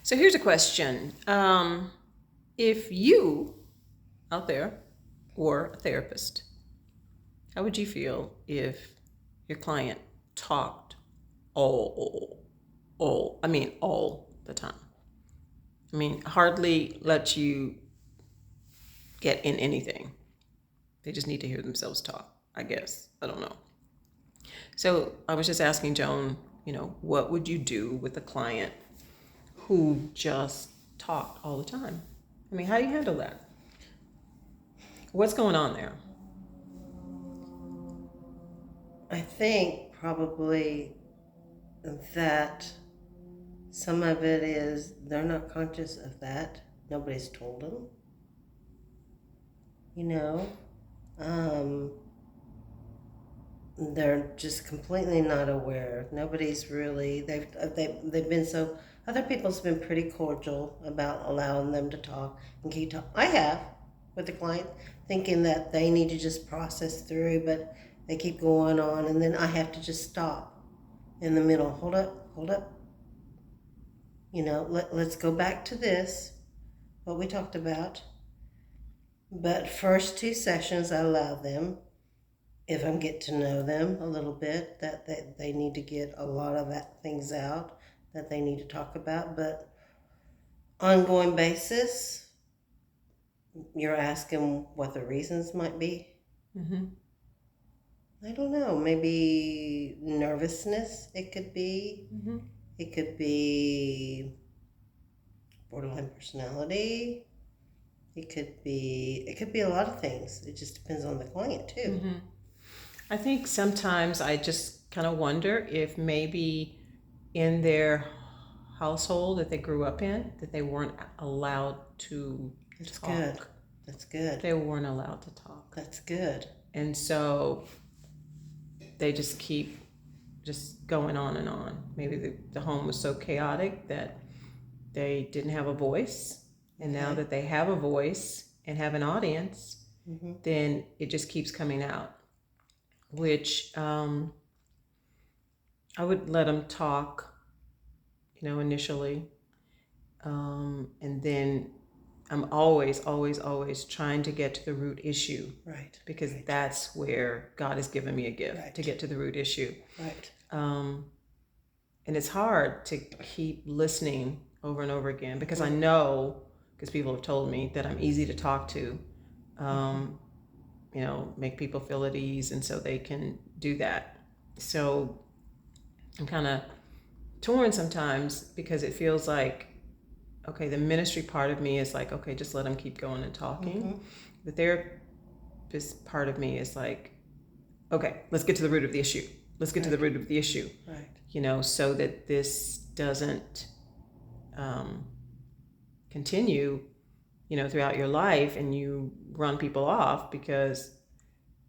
So here's a question. If you out there were a therapist, how would you feel if your client talked all the time? I mean, hardly let you get in anything. They just need to hear themselves talk, I guess. I don't know. So I was just asking Joan, what would you do with a client who just talked all the time? I mean, how do you handle that? What's going on there? I think probably that some of it is they're not conscious of that. Nobody's told them. You know, um, they're just completely not aware. Nobody's really they've been so. Other people's been pretty cordial about allowing them to talk and keep talking. I have with the client, thinking that they need to just process through, but they keep going on, and then I have to just stop in the middle. Hold up. Let's go back to this, what we talked about. But first two sessions, I allow them, if I get to know them a little bit, that they need to get a lot of that things out that they need to talk about. But ongoing basis, you're asking what the reasons might be. Mm-hmm. I don't know. Maybe nervousness. It could be. Mm-hmm. It could be borderline personality. It could be a lot of things. It just depends on the client too. Mm-hmm. I think sometimes I just kind of wonder if maybe in their household that they grew up in, that they weren't allowed to That's talk. good. That's good. They weren't allowed to talk. That's good. And so they just keep just going on and on. Maybe the home was so chaotic that they didn't have a voice. And now that they have a voice and have an audience, then it just keeps coming out, which I would let them talk, initially. And then I'm always trying to get to the root issue. Right. Because that's where God has given me a gift, to get to the root issue. Right. And it's hard to keep listening over and over again because I know, because people have told me that I'm easy to talk to, make people feel at ease, and so they can do that. So I'm kind of torn sometimes because it feels like, okay, the ministry part of me is like, okay, just let them keep going and talking. The therapist part of me is like, okay, let's get to the root of the issue. Let's get to the root of the issue. Right. So that this doesn't continue, throughout your life and you run people off because,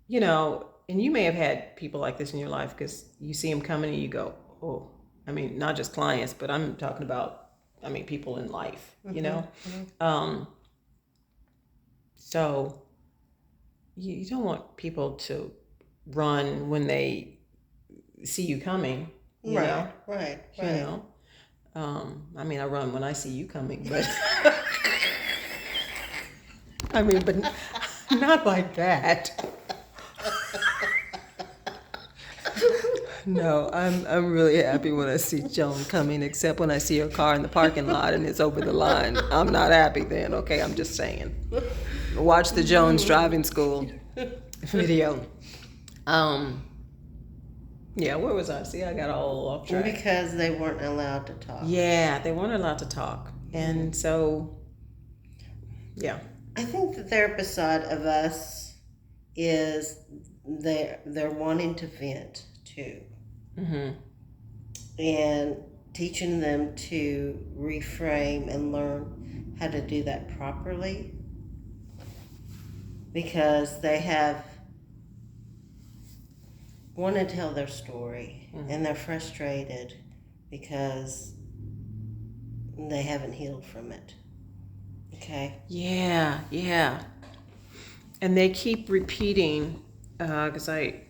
and you may have had people like this in your life because you see them coming and you go, oh, I mean, not just clients, but I'm talking about, people in life, So you don't want people to run when they see you coming, you know? Right. You know? I run when I see you coming, but but not like that. No, I'm really happy when I see Joan coming, except when I see her car in the parking lot and it's over the line. I'm not happy then, okay? I'm just saying. Watch the Jones driving school video. Yeah, where was I? See, I got all off track. Because they weren't allowed to talk. Yeah, they weren't allowed to talk. And so, yeah. I think the therapist side of us is they're wanting to vent too. And teaching them to reframe and learn how to do that properly. Because they want to tell their story and they're frustrated because they haven't healed from it. Okay? Yeah. And they keep repeating, because I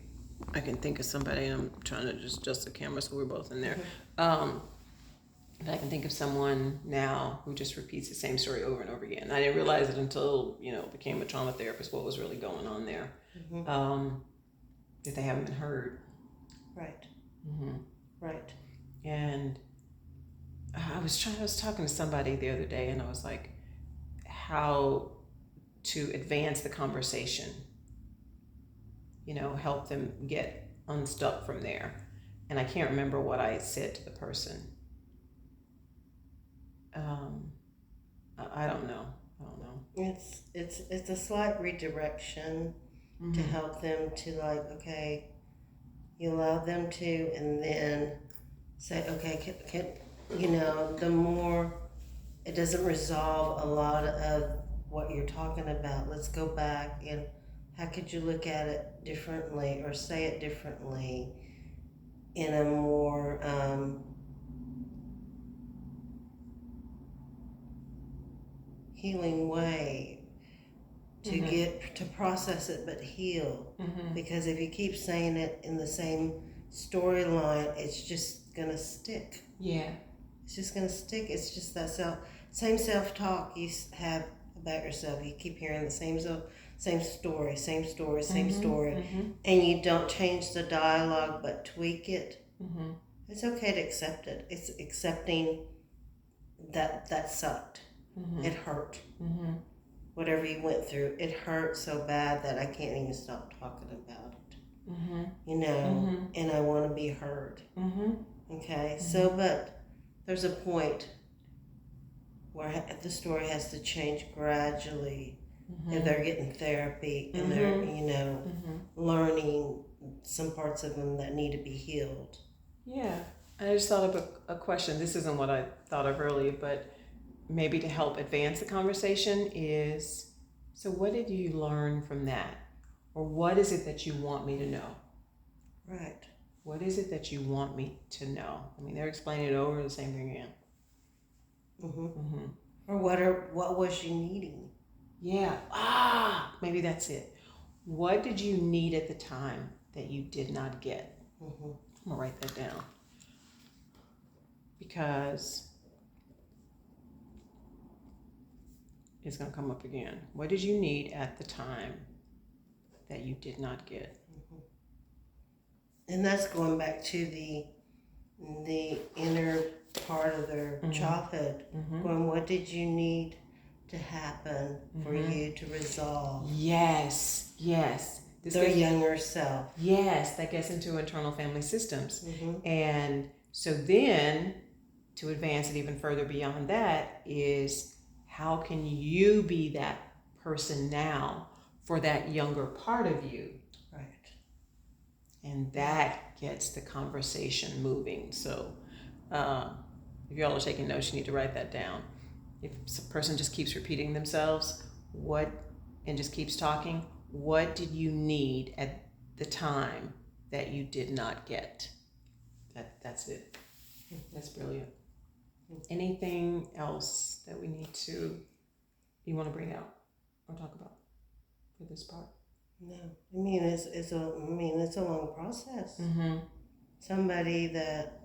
can think of somebody, and I'm trying to just adjust the camera so we're both in there. But I can think of someone now who just repeats the same story over and over again. I didn't realize it until, became a trauma therapist, what was really going on there. That they haven't been heard. Right. Right. And I was talking to somebody the other day, and I was like, how to advance the conversation, help them get unstuck from there. And I can't remember what I said to the person. I don't know. It's a slight redirection to help them to, like, okay, you allow them to, and then say, okay, the more it doesn't resolve a lot of what you're talking about, let's go back and how could you look at it differently or say it differently in a more healing way to get to process it but heal. Because if you keep saying it in the same storyline, it's just gonna stick. Yeah. It's just gonna stick. It's just that same self-talk you have about yourself. You keep hearing the same story, and you don't change the dialogue but tweak it. It's okay to accept it. It's accepting that sucked. It hurt. Whatever you went through, it hurt so bad that I can't even stop talking about it. And I want to be heard. Okay, so, but there's a point where the story has to change gradually if they're getting therapy and they're, learning some parts of them that need to be healed. Yeah, I just thought of a question. This isn't what I thought of earlier, but maybe to help advance the conversation is, so what did you learn from that? Or what is it that you want me to know? Right. What is it that you want me to know? I mean, they're explaining it over the same thing again. Or what was you needing? Yeah. Maybe that's it. What did you need at the time that you did not get? I'm gonna write that down. Because it's gonna come up again. What did you need at the time that you did not get? And that's going back to the inner part of their childhood. Going, what did you need to happen for you to resolve? Yes. Their younger self. Yes, that gets into internal family systems. And so then, to advance it even further beyond that, is how can you be that person now for that younger part of you? Right. And that gets the conversation moving. So if y'all are taking notes, you need to write that down. If a person just keeps repeating themselves, and just keeps talking, what did you need at the time that you did not get? That's it. That's brilliant. Anything else that you want to bring out or talk about for this part? No, I mean it's a long process. Somebody that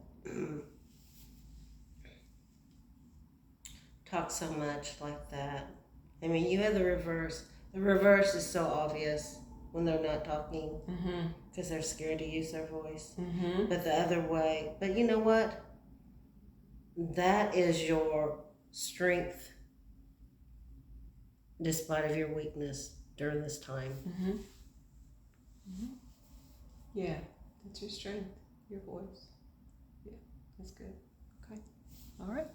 talks so much like that. I mean, you have the reverse. The reverse is so obvious when they're not talking because they're scared to use their voice. But the other way. But you know what? That is your strength, despite of your weakness during this time. Yeah, that's your strength, your voice. Yeah, that's good. Okay. All right.